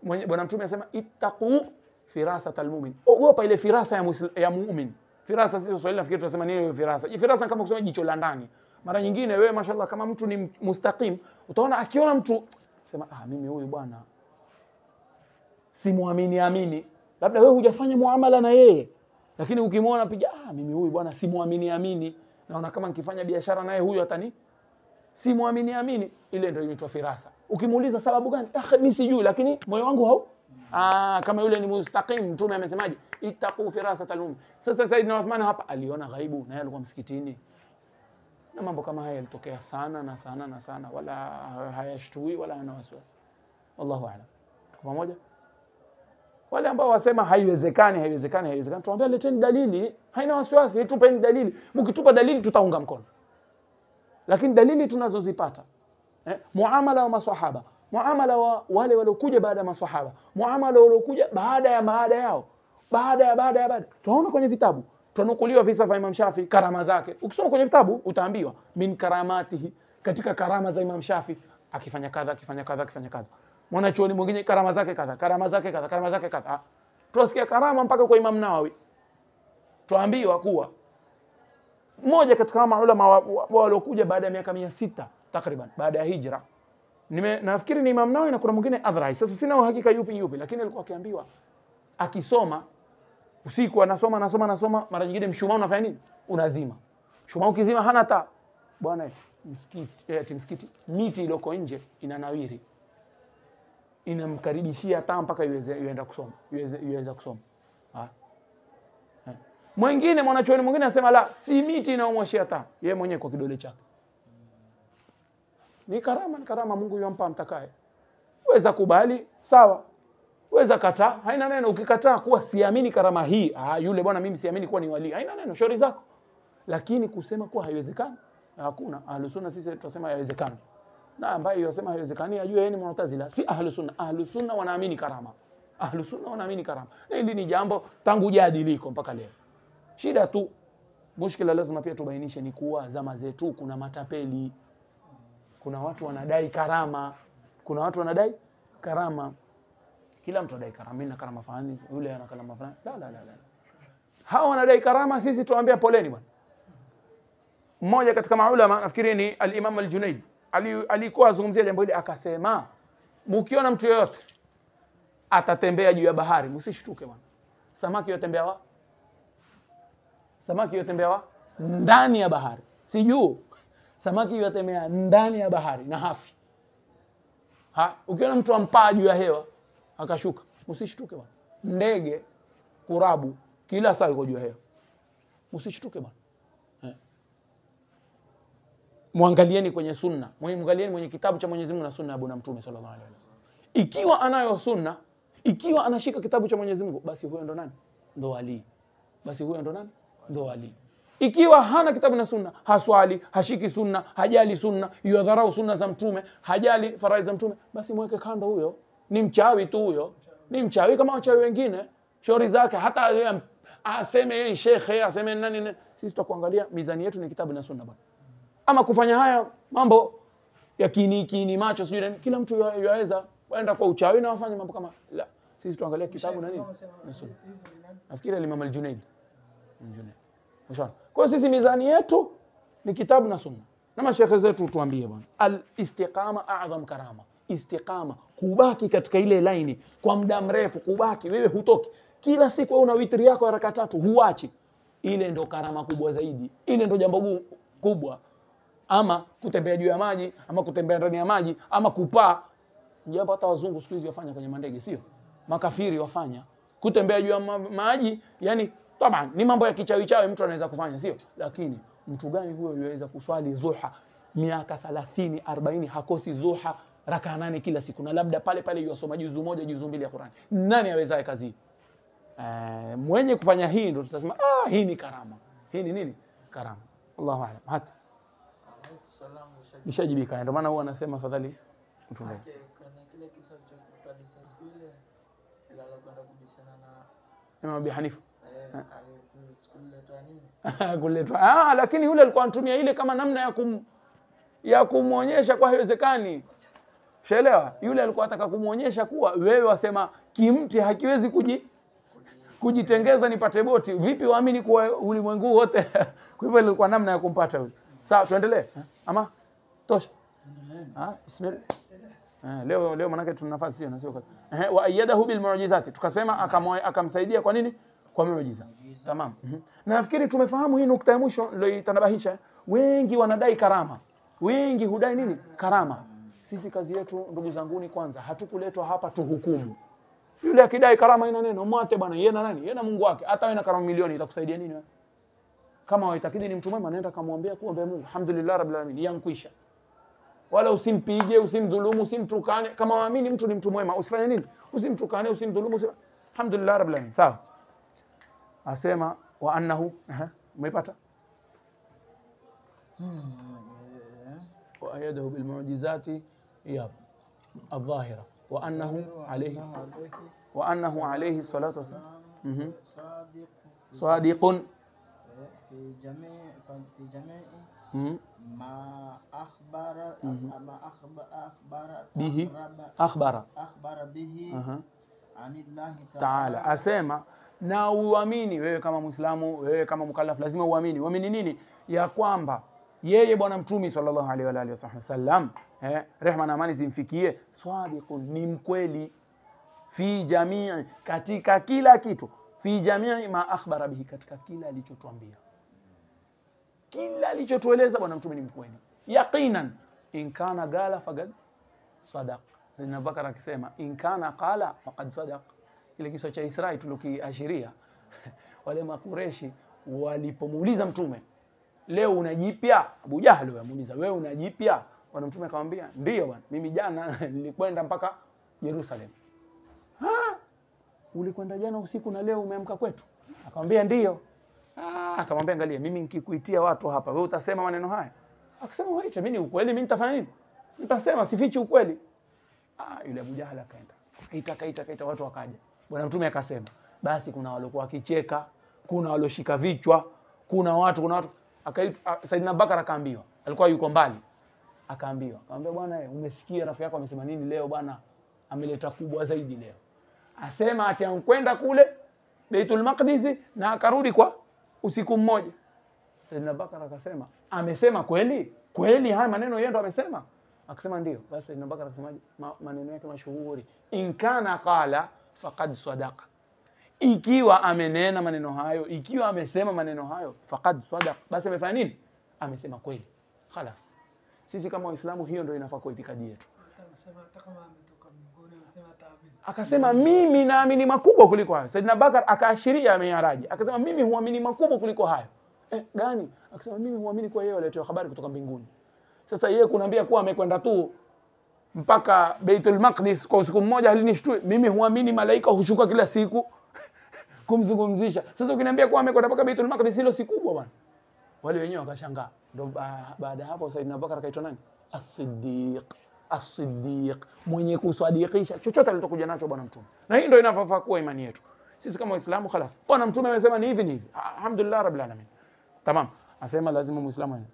bwana mtume anasema ittaqu firasatal mu'min, ogopa ile firasa ya mu'min. Firasa sio Swahili, nafikiri tunasema nini firasa? Firasa kama kusema jicho la ndani. Mara nyingine wewe mashallah kama mtu ni mustaqim, utaona akiona mtu sema mimi huyu bwana simuamini amini. Labda wewe hujafanya muamala na yeye, lakini ukimwona piga mimi huyu bwana simuamini amini. Naona kama nikifanya biashara naye huyu atani simuamini amini. Ile ndio inaitwa firasa. Ukimuuliza sababu gani? Mimi sijui, lakini moyo wangu hau. Kama yule ni mustaqim, mtume amesemaje? Ittaqu firasatal mu'min. Sasa Saidina Uthman hapa aliona ghaibu na yeye alikuwa msikitini. Na mambo kama haya yalitokea sana na sana na sana, wala hayashtui wala hana wasiwasi. Wallahu a'lam. Tuko pamoja? Wale ambao wasema haiwezekani, tuambie leteni dalili, haina wasiwasi, tupeni dalili. Mkitupa dalili tutaunga mkono. Lakini dalili tunazozipata, muamala wa maswahaba, muamala wa wale waliokuja baada ya maswahaba, muamala waliokuja baada yao, baada ya tunaona kwenye vitabu, tunanukuliwa visa vya Imam Shafi, karama zake. Ukisoma kwenye vitabu utaambiwa min karamatihi, katika karama za Imam Shafi akifanya kadha. Mwanachuoni mwingine karama zake kadha. Tusikia karama mpaka kwa Imam Nawawi. Tuambiwa kuwa mmoja katika maulama waliokuja baada ya miaka 600 takriban baada ya hijra, nafikiri ni Imam Nawawi na kuna mwingine Adhrai. Sasa sina uhakika yupi, lakini alikuwa akiambiwa akisoma usiku anasoma, mara nyingine mshumaa unafanya nini? Unazima. Mshumaa ukizima hana taa. Bwana msikiti miti iliyoko nje inanawiri, inamkaribishia taa mpaka iweza kusoma. Mwingine mwanachuoni mwingine anasema la, si miti inaomwashia taa, yeye mwenyewe kwa kidole chake. Ni karama Mungu yompa mtakaye. Weza kubali, sawa. Weza kataa, haina neno. Ukikataa kuwa siamini karama hii, yule bwana mimi siamini kuwa ni wali, haina neno, shauri zako. Lakini kusema kuwa haiwezekani, hakuna. Ahlus sunna sisi tunasema haiwezekani. Na ambaye yosema haiwezekani ajue yeye ni Mu'tazila, si Ahlus sunna. Ahlus sunna wanaamini karama. Na hili ni jambo tangu jadi liko mpaka leo. Shida tu, mushkila lazima pia tubainishe ni kuwa zama zetu kuna matapeli. Kuna watu wanadai karama. Kila mtu anadai karama, mimi na karama fulani, yule ana karama fulani. La. Hao wanadai karama, sisi tuambia poleni bwana. Mmoja katika maulama, nafikiri ni al-Imam al-Junayd, alikuwa azungumzia jambo hili akasema, mkiona mtu yoyote atatembea juu ya bahari, msishtuke bwana. Samaki yotembea ndani ya bahari. Si juu. Samaki yotembea ndani ya bahari na hafi. Ukiona mtu ampaa juu ya hewa akashuka, msishtuke bwana. Ndege, kurabu kila saa yuko juu ya hewa. Msishtuke bwana. Muangalieni kwenye sunna. Muangalieni kwenye kitabu cha Mwenyezi Mungu na sunna ya Bwana Mtume sallallahu alaihi wasallam. Ikiwa anayo sunna, ikiwa anashika kitabu cha Mwenyezi Mungu, basi huyo ndo nani? Ndo wali. Ikiwa hana kitabu na sunna, haswali, hashiki sunna, hajali sunna, yudharau sunna za Mtume, hajali faraidhi za Mtume, basi mweke kando huyo. Ni mchawi tu huyo. Ni mchawi kama wachawi wengine. Shauri zake hata aseme yeye shekhe, aseme nani. Sisi tutakuangalia mizani yetu ni kitabu na sunna bwana. Ama kufanya haya mambo ya kini macho sijui nini, kila mtu yaweza kwenda kwa uchawi na wafanye mambo kama la. Sisi tuangalia kitabu na nini na sunna. Nafikiri Imam al-Junayd. Kwa sisi mizani yetu ni kitabu na sunna. Na mashekhe zetu tuambie bwana, al-istiqama a'zam karama. Istiqama, kubaki katika ile laini kwa muda mrefu, kubaki wewe hutoki. Kila siku wewe una witri yako ya raka 3 huachi. Ile ndo karama kubwa zaidi. Ile ndo jambo kubwa. Ama kutembea juu ya maji, ama kutembea ndani ya maji, ama kupaa. Jambo hata wazungu siku hizi wafanya kwenye mandege, sio? Makafiri wafanya. Kutembea juu ya maji, yani taban ni mambo ya kichawi mtu anaweza kufanya, sio? Lakini mtu gani huyo yuweza kuswali dhuha miaka 30 40 hakosi dhuha raka 8 kila siku, na labda pale yusoma juzu 1 juzu 2 ya Qur'an? Nani awezaye kazi? Mwenye kufanya hii ndio tutasema hii ni karama. Hii ni nini? Karama. Allahu a'lam. Hata Nishajibika. Ndio maana huwa anasema afadhali mtume. Kuna kile kisa cha kutadisa siku ile ilala kwenda kubishana na Imam Abi Hanifa. Kuletwa nini? Kuletwa. Lakini yule alikuwa anatumia ile kama namna ya kumuonyesha kwa haiwezekani. Ushaelewa? Yule alikuwa anataka kumuonyesha kuwa wewe wasema kimti hakiwezi kujitengeza nipate boti. Vipi waamini kuwa ulimwengu wote? Kwa hivyo ilikuwa namna ya kumpata yule. Sawa, tuendelee. Ama tosha. Bismillah. Leo manake tuna nafasi hiyo na sio wa ayyadahu bil mu'jizati. Tukasema akamsaidia kwa nini? Kwa muujiza. Tamam. Na nafikiri tumefahamu hii nukta ya mwisho niliyotanabahisha. Wengi wanadai karama. Wengi hudai nini? Karama. Sisi kazi yetu ndugu zanguni, kwanza hatukuletwa hapa tuhukumu. Yule akidai karama ina neno, mwate bwana, yeye na nani? Yeye na Mungu wake. Hata wewe na karama milioni itakusaidia nini wewe? Kama waitakidi ni mtu mwema, nenda kamwambia kuombe Mungu. Alhamdulillah rabbil alamin, yankwisha. Wala usimpige, usimdhulumu, usimtukane. Kama waamini mtu ni mtu mwema, usifanye nini? Usimtukane, usimdhulumu. Alhamdulillah rabbil alamin. Sawa. Asema wa annahu, umepata? Wa ayadahu bil mu'jizati الظاهرة وأنه عليه الصلاة والسلام صادق في جميع ما أخبر به عن الله تعالى. Asema na uamini wewe kama Muislamu, wewe kama mukallaf lazima uamini. Uamini nini? Ya kwamba yeye bwana mtume sallallahu alaihi wa alihi wasallam, rehma na amani zimfikie, sadiqun, ni mkweli, fi jamii, katika kila kitu, fi jamii ma akhbara bihi, katika kila alichotuambia, kila alichotueleza bwana mtume ni mkweli yaqinan. In kana gala faqad sadaq. Sayyidina Bakar akisema in kana qala faqad sadaq. Ile kisa cha Israeli tulikiashiria, wale makureshi walipomuuliza mtume, leo unajipya? Abu Jahal alimuuliza, wewe unajipya? Bwana mtume akamwambia, ndio bwana, mimi jana nilikwenda mpaka Yerusalem. Ulikwenda jana usiku na leo umeamka kwetu? Akamwambia ndio. Akamwambia, angalia, mimi nikikuitia watu hapa, wewe utasema maneno haya? Akasema, wewe mimi ni ukweli, mimi nitafanya nini? Nitasema, sifichi ukweli. Yule Abu Jahal akaenda, kaita watu wakaja. Bwana mtume akasema, basi kuna waliokuwa wakicheka, kuna walioshika vichwa, kuna watu akaitwa Saidina Bakar, akaambiwa, alikuwa yuko mbali, akamwambia bwana, umesikia rafiki yako amesema nini leo bwana? Ameleta kubwa zaidi leo. Asema ati ankwenda kule Baitul Maqdis na akarudi kwa usiku mmoja. Saidina Bakar akasema, amesema kweli? Kweli haya maneno yeye ndo amesema? Akasema ndio. Basi Saidina Bakar akasemaje? Maneno yake mashuhuri, in kana qala faqad sadaqa. Ikiwa amenena maneno hayo, ikiwa amesema maneno hayo, faqad sadaq, basi amefanya nini? Amesema kweli. Khalas. Sisi kama Waislamu hiyo ndio inafaa kwa itikadi yetu. Akasema mimi naamini makubwa kuliko hayo. Saidina Bakar akaashiria Miaraji, akasema mimi huamini makubwa kuliko hayo. Gani? Akasema mimi huamini kwa yeye alitoa habari kutoka mbinguni. Sasa yeye kunaambia kuwa amekwenda tu mpaka Baitul Maqdis kwa usiku mmoja halinishtui. Mimi huamini malaika hushuka kila siku kumzungumzisha. Sasa ukiniambia kuwa amekwenda mpaka Baitul Maqdis, hilo si kubwa bwana. Wale wenyewe wakashangaa. Ndio baada hapo Saidina Bakar akaitwa nani? As-Siddiq, mwenye kusadikisha chochote alichokuja nacho bwana mtume. Na hii ndio inafaa kuwa imani yetu sisi kama Waislamu. Khalas, bwana mtume amesema ni hivi ni hivi, alhamdulillah rabbil alamin. Tamam. Asema lazima Muislamu.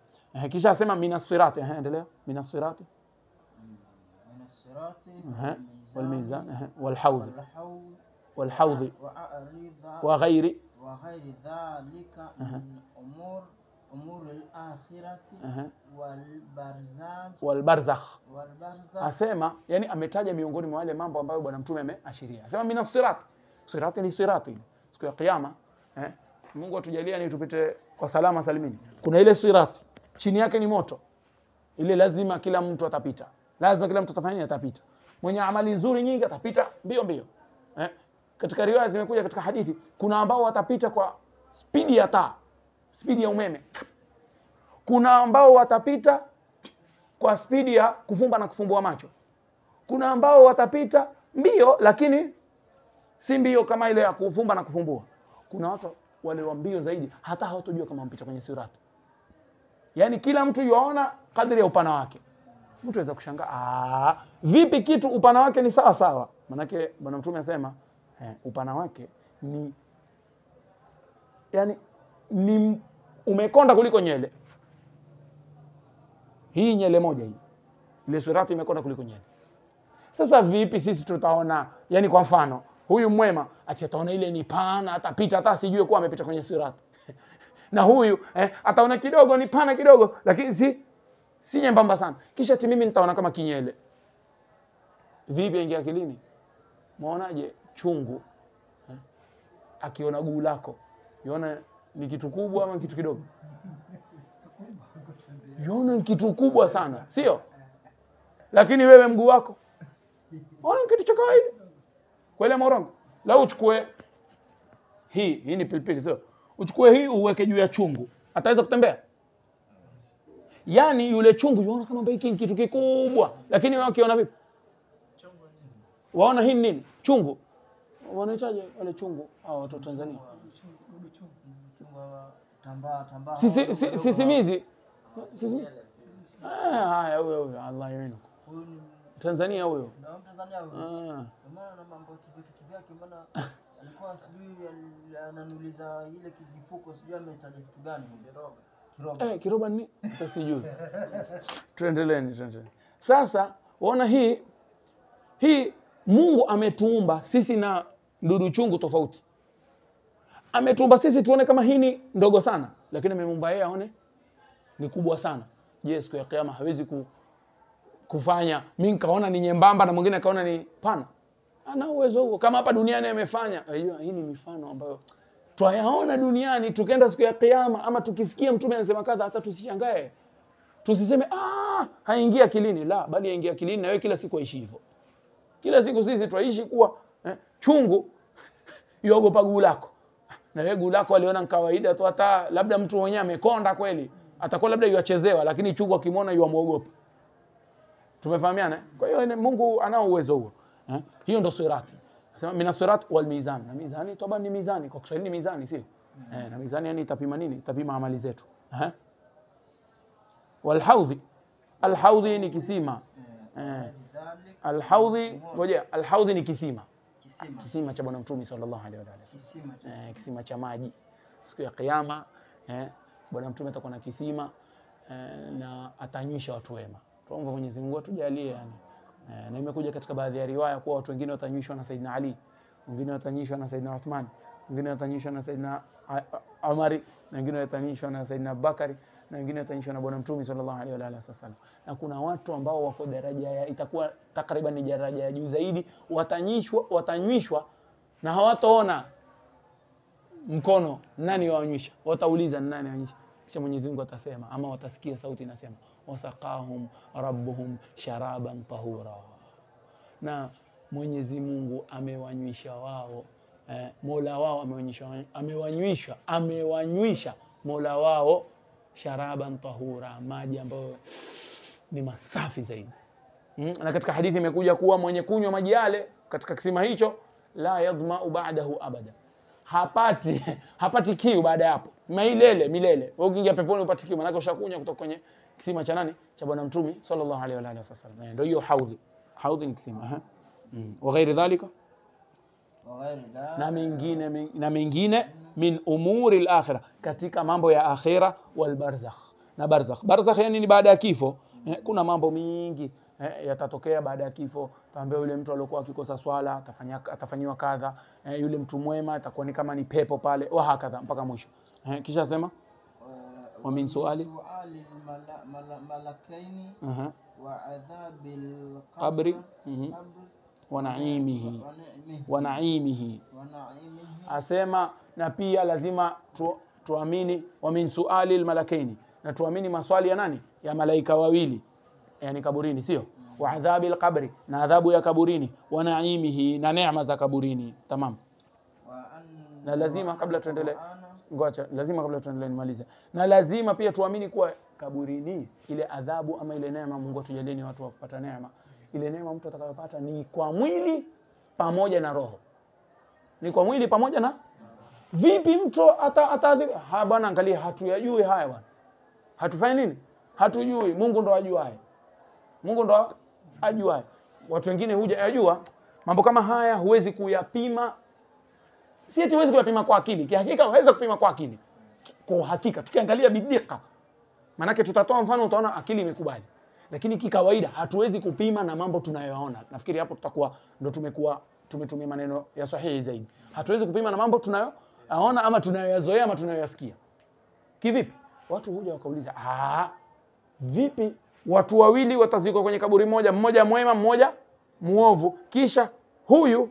Kisha asema minas sirati. Endelea. Minas sirati wal mizan wal hawd wa ghairi dhalika min umur al-akhirati wal barzakh. Asema yani ametaja miongoni mwa wale mambo ambayo bwana mtume ameashiria. Asema minas sirati. Sirati ni sirati siku ya kiyama. Mungu atujalie ni tupite kwa salama salimini. Kuna ile sirati, chini yake ni moto. Ile lazima kila mtu atapita. Lazima kila mtu atafanya atapita. Mwenye amali nzuri nyingi atapita mbio mbio. Katika riwaya zimekuja katika hadithi, kuna ambao watapita kwa spidi ya taa, spidi ya umeme. Kuna ambao watapita kwa spidi ya kufumba na kufumbua macho. Kuna ambao watapita mbio lakini si mbio kama ile ya kufumba na kufumbua. Kuna watu wale wa mbio zaidi hata hawatojua kama mpita kwenye sirati. Yaani kila mtu yuaona kadri ya upana wake. Mtu aweza kushangaa, vipi kitu upana wake ni sawa sawa? Manake Bwana Mtume asema upana wake ni yani ni umekonda kuliko nyele. Hii nyele moja hii. Ile sirati imekonda kuliko nyele. Sasa vipi sisi tutaona, yani kwa mfano, huyu mwema ataona ile ni pana, atapita hata sijue kuwa amepita kwenye sirati. Na huyu ataona kidogo ni pana kidogo, lakini si nyembamba sana. Kisha mimi nitaona kama kinyele. Vipi ingia akilini? Muonaje chungu akiona guu lako? Yona ni kitu kubwa ama kitu kidogo? Yona ni kitu kubwa sana, sio? Lakini wewe mguu wako ona kitu cha kawaida. Kweli morongo. Lau uchukue hii ni pilipili, sio? Uchukue hii uweke juu ya chungu, ataweza kutembea? Yaani yule chungu yuona kama hiki kitu kikubwa, lakini wewe ukiona vipi? Chungu nini? Waona hii nini? Chungu. Wanaitaje wale chungu hao watu wa Tanzania? Tambaa. Sisimizi. Haya huyo Allah yenu. Huyu ni Tanzania huyo. na Tanzania huyo. Maana na mambo kivyake, maana alikuwa sijui ananiuliza ile kijifuko sijui ametaja kitu gani? Kiroba. Kiroba ni hata sijui. Tuendelee. Sasa waona hii Mungu ametuumba sisi na ndudu chungu tofauti. Ametuumba sisi tuone kama hii ni ndogo sana, lakini amemuumba yeye aone ni kubwa sana. Je, siku ya kiyama hawezi kufanya mimi nikaona ni nyembamba na mwingine akaona ni pana? Ana uwezo huo. Kama hapa duniani amefanya. Hii ni mifano ambayo twayaona duniani, tukaenda siku ya kiyama ama tukisikia mtume anasema kadha hata tusishangae. Tusiseme haingia akilini, la, bali yaingia akilini na wewe kila siku aishi hivyo. Kila siku sisi twaishi kuwa chungu yuogopa guu lako. Na wewe guu lako aliona kawaida tu, hata labda mtu mwenyewe amekonda kweli, atakuwa labda yuachezewa, lakini chungu akimwona yuamuogopa. Tumefahamiana? Kwa hiyo Mungu anao uwezo huo. Hiyo ndo sirati. Nasema mina sirat wal mizan. Na mizani toba ni mizani, kwa Kiswahili ni mizani, sio? Na mizani yani itapima nini? Itapima amali zetu. Wal haudhi. Al haudhi ni kisima. Al haudhi, ngoja, al haudhi ni kisima. Kisima cha Bwana Mtume sallallahu alaihi wasallam. Kisima cha maji. Siku ya kiyama, Bwana Mtume atakuwa na kisima na atanywisha watu wema. Tuombe Mwenyezi Mungu atujalie yani. Na imekuja katika baadhi ya riwaya kuwa watu wengine watanyishwa na Saidina Ali, wengine watanyishwa na Saidina Uthman, wengine watanyishwa na Saidina Umar, na wengine watanyishwa na Saidina Bakari, na wengine watanyishwa na Bwana Mtume sallallahu alaihi wasallam. Na kuna watu ambao wako daraja ya itakuwa takriban ni daraja ya juu zaidi, watanyishwa na hawataona mkono nani wanywisha, watauliza nani wanywisha. Kisha Mwenyezi Mungu atasema ama watasikia sauti inasema wasaqahum rabbuhum sharaban tahura. Na Mwenyezi Mungu amewanywisha wao, Mola wao amewanywisha Mola wao sharaban tahura, maji ambayo ni masafi zaidi. Na katika hadithi imekuja kuwa mwenye kunywa maji yale katika kisima hicho la yadhma'u ba'dahu abada, hapati kiu baada ya hapo, milele. Wewe ukiingia peponi upati kiu, maana ushakunywa kutoka kwenye kisima cha nani? Cha Bwana Mtume sallallahu alaihi wasallam. Ndio hiyo haudhi ni kisima. Wa ghairi dhalika, na mengine min umuri al-akhirah, katika mambo ya akhira, wal barzakh, na barzakh yani ni baada ya kifo. Kuna mambo mingi yatatokea baada ya kifo. Taambia yule mtu aliyokuwa akikosa swala atafanywa kadha, yule mtu mwema atakuwa ni kama ni pepo pale, wa hakadha mpaka mwisho. Kisha sema wa min suali malakaini wa adhabil qabri wa naimihi. Asema na pia lazima tuamini wa min suali almalakaini, na tuamini maswali ya nani? Ya malaika wawili, yani kaburini, sio? Wa adhabil qabri, na adhabu ya kaburini, wa naimihi, na neema za kaburini. Tamam. Na lazima kabla tuendelee, nimalize. Na lazima pia tuamini kuwa kaburini ile adhabu ama ile neema, Mungu atujalieni watu wa kupata neema, ile neema mtu atakayopata ni kwa mwili pamoja na roho. Ni kwa mwili pamoja na vipi mtu ataadhibu? Bwana angalia, hatuyajui haya bwana. Hatufanyi nini? Hatujui. Mungu ndo ajuaye. Mungu ndo ajuaye. Watu wengine huja yajua mambo kama haya, huwezi kuyapima. Si eti huwezi kuyapima kwa akili. Kihakika unaweza kupima kwa akili. Kwa uhakika tukiangalia bidika. Manake tutatoa mfano utaona akili imekubali. Lakini kikawaida hatuwezi kupima na mambo tunayoona. Nafikiri hapo tutakuwa ndo tumetumia maneno ya sahihi zaidi. Hatuwezi kupima na mambo tunayoona ama tunayoyazoea ama tunayoyasikia. Kivipi? Watu huja wakauliza, vipi watu wawili watazikwa kwenye kaburi moja, mmoja mwema, mmoja muovu, kisha huyu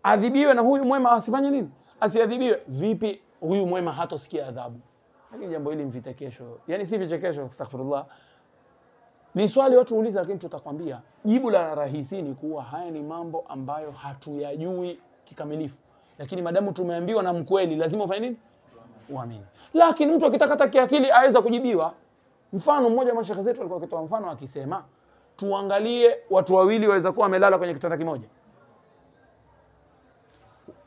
adhibiwe na huyu mwema asifanye nini? Asiadhibiwe. Vipi huyu mwema hatosikia adhabu? Lakini jambo hili mvitekesho. Yaani si vichekesho, astaghfirullah. Ni swali watu uliza, lakini tutakwambia jibu la rahisi ni kuwa haya ni mambo ambayo hatuyajui kikamilifu. Lakini madamu tumeambiwa na mkweli, lazima ufanye nini? Uamini. Lakini mtu akitaka kiakili aweza kujibiwa. Mfano mmoja wa mashekhe zetu alikuwa akitoa mfano akisema, tuangalie watu wawili waweza kuwa wamelala kwenye kitanda kimoja.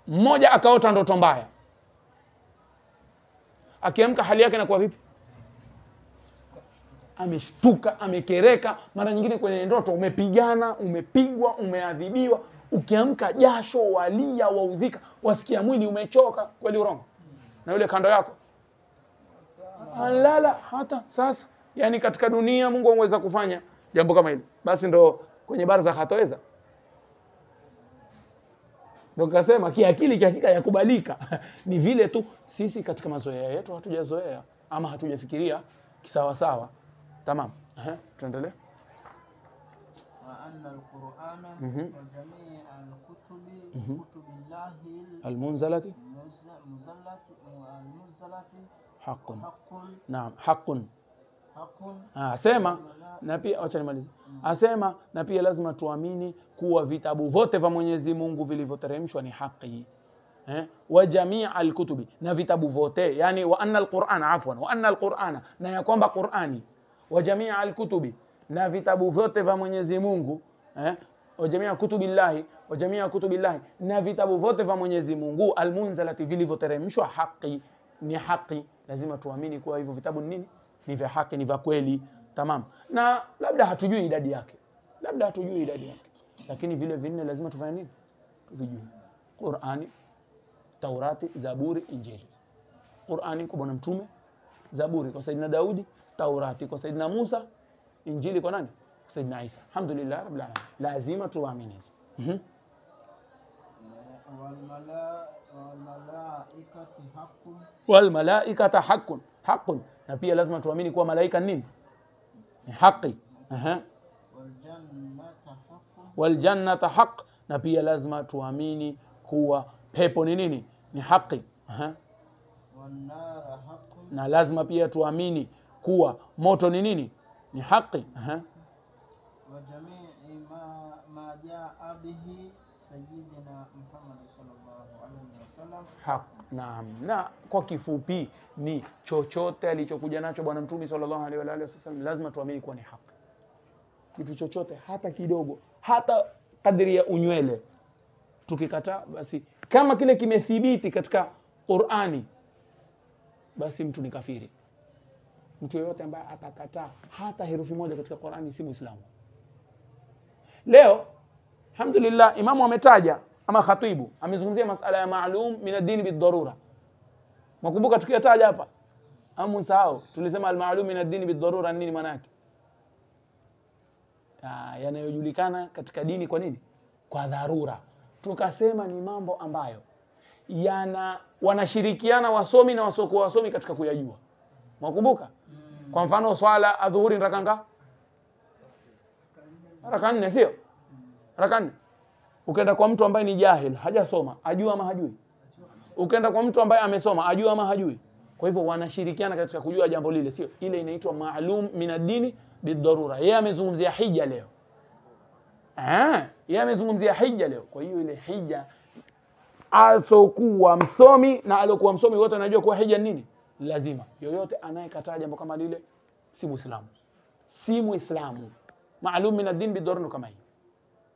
Mmoja akaota ndoto mbaya. Akiamka hali yake inakuwa vipi? Ameshtuka, amekereka. Mara nyingine kwenye ndoto umepigana, umepigwa, umeadhibiwa. Ukiamka jasho, walia, waudhika, wasikia mwili umechoka, kweli urongo? Na yule kando yako alala hata sasa. Yani katika dunia Mungu anaweza kufanya jambo kama hili. Basi ndo kwenye barzakh hataweza. Ndio kasema kiakili kihakika yakubalika. Ni vile tu sisi katika mazoea yetu hatujazoea ama hatujafikiria kisawa sawa. Tamam. Tuendelee. Wa anna al-Qur'ana wa jami' al-kutubi kutubillahi al-munzalati haqqun. Naam, haqqun. Asema na pia acha nimalize. Asema na pia lazima tuamini kuwa vitabu vyote vya Mwenyezi Mungu vilivyoteremshwa ni haki. Wa jamii al-kutubi, na vitabu vyote, yani wa anna al-Qur'ana, afwan, wa anna al-Qur'ana, na ya kwamba Qur'ani, wa jamii al-kutubi, na vitabu vyote vya Mwenyezi Mungu, wa jamii kutubillahi, wa jamii kutubillahi, na vitabu vyote vya Mwenyezi Mungu al-munzalati, vilivyoteremshwa haki, ni haki. Lazima tuamini kuwa hivyo vitabu ni nini? Ni vya haki, ni vya kweli. Tamam. Na labda hatujui idadi yake. Lakini vile vinne lazima tufanye nini? Tuvijue. Qur'ani, Taurati, Zaburi, Injili. Qur'ani kwa bwana mtume, Zaburi kwa Saidina Daudi, Taurati kwa Saidina Musa, Injili kwa nani? Saidina Isa. Alhamdulillah rabbil alamin. Lazima tuamini hizo. Wal malaikata haqqun. Na pia lazima tuamini kuwa malaika nini? Ni haki. Wal jannata haqq. Na pia lazima tuamini kuwa pepo ni nini? Ni haki. Na lazima pia tuamini kuwa moto ni nini? Ni haki. Wa jamii ma jaa bihi sayyidina Muhammad sallallahu alaihi wasallam haq. Naam. Na kwa kifupi ni chochote alichokuja nacho bwana mtume sallallahu alaihi wasallam lazima tuamini kuwa ni haki. Kitu chochote hata kidogo, hata kadri ya unywele, tukikataa basi kama kile kimethibiti katika Qur'ani, basi mtu ni kafiri. Mtu yeyote ambaye atakataa hata herufi moja katika Qur'ani si Muislamu. Leo alhamdulillah imamu ametaja ama khatibu amezungumzia masala ya maalum min ad-din bid-darura. Mkumbuka tukiyataja hapa amu sahau tulisema al-maalum min ad-din bid-darura nini maana yake? Yanayojulikana katika dini kwa nini? Kwa dharura. Tukasema ni mambo ambayo wanashirikiana wasomi na wasiokuwa wasomi katika kuyajua. Mkumbuka? Kwa mfano swala adhuhuri raka ngapi? Raka 4, sio? Raka 4. Ukaenda kwa mtu ambaye ni jahil, hajasoma, ajua ama hajui? Ukaenda kwa mtu ambaye amesoma, ajua ama hajui? Kwa hivyo wanashirikiana katika kujua jambo lile, sio? Ile inaitwa maalum min ad-dini bid-darura. Yeye amezungumzia hija leo. Yeye amezungumzia hija leo. Kwa hiyo ile hija asokuwa msomi na aliokuwa msomi wote wanajua kuwa hija nini? Lazima. Yoyote anayekataa jambo kama lile si Muislamu. Si Muislamu. Maalum min ad-din bid-darura kama hiyo.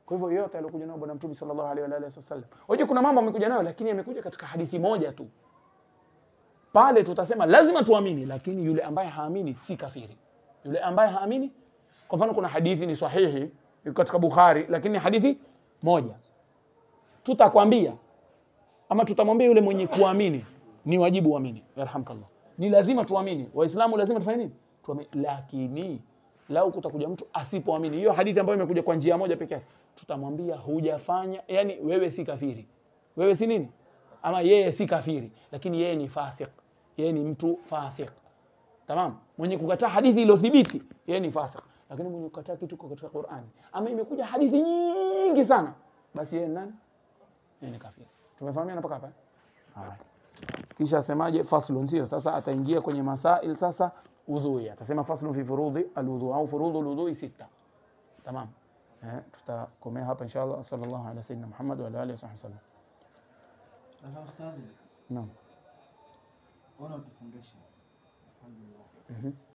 Kwa hivyo yote alikuja nao bwana mtume sallallahu alaihi wasallam. Unajua kuna mambo amekuja nayo lakini yamekuja katika hadithi moja tu. pale tutasema lazima tuamini, lakini yule ambaye haamini si kafiri. Yule ambaye haamini, kwa mfano kuna hadithi ni sahihi iko katika Bukhari, lakini hadithi moja, tutakwambia ama tutamwambia yule mwenye kuamini ni wajibu uamini, yarhamkallah, ni lazima tuamini. Waislamu lazima tufanye nini? Tuamini. Lakini lau kutakuja mtu asipoamini hiyo hadithi ambayo imekuja kwa njia moja pekee yake, tutamwambia hujafanya, yani wewe si kafiri, wewe si nini, ama yeye si kafiri, lakini yeye ni fasik, yeye ni mtu fasik. Tamam, mwenye kukataa hadithi iliyothibiti yeye ni fasik, lakini mwenye kukataa kitu katika Qur'ani ama imekuja hadithi nyingi sana, basi yeye nani? Yeye ni kafiri. Tumefahamiana mpaka hapa? Haya. Kisha asemaje? Faslun, sio? Sasa ataingia kwenye masail sasa udhui. Atasema faslun fi furudhi alwudhu au furudhu alwudhu sita. Tamam. Tutakomea hapa inshallah. Sallallahu ala sayyidina Muhammad wa ala alihi wasallam. Sasa ustadi. Naam. Ona tufundishe. Alhamdulillah.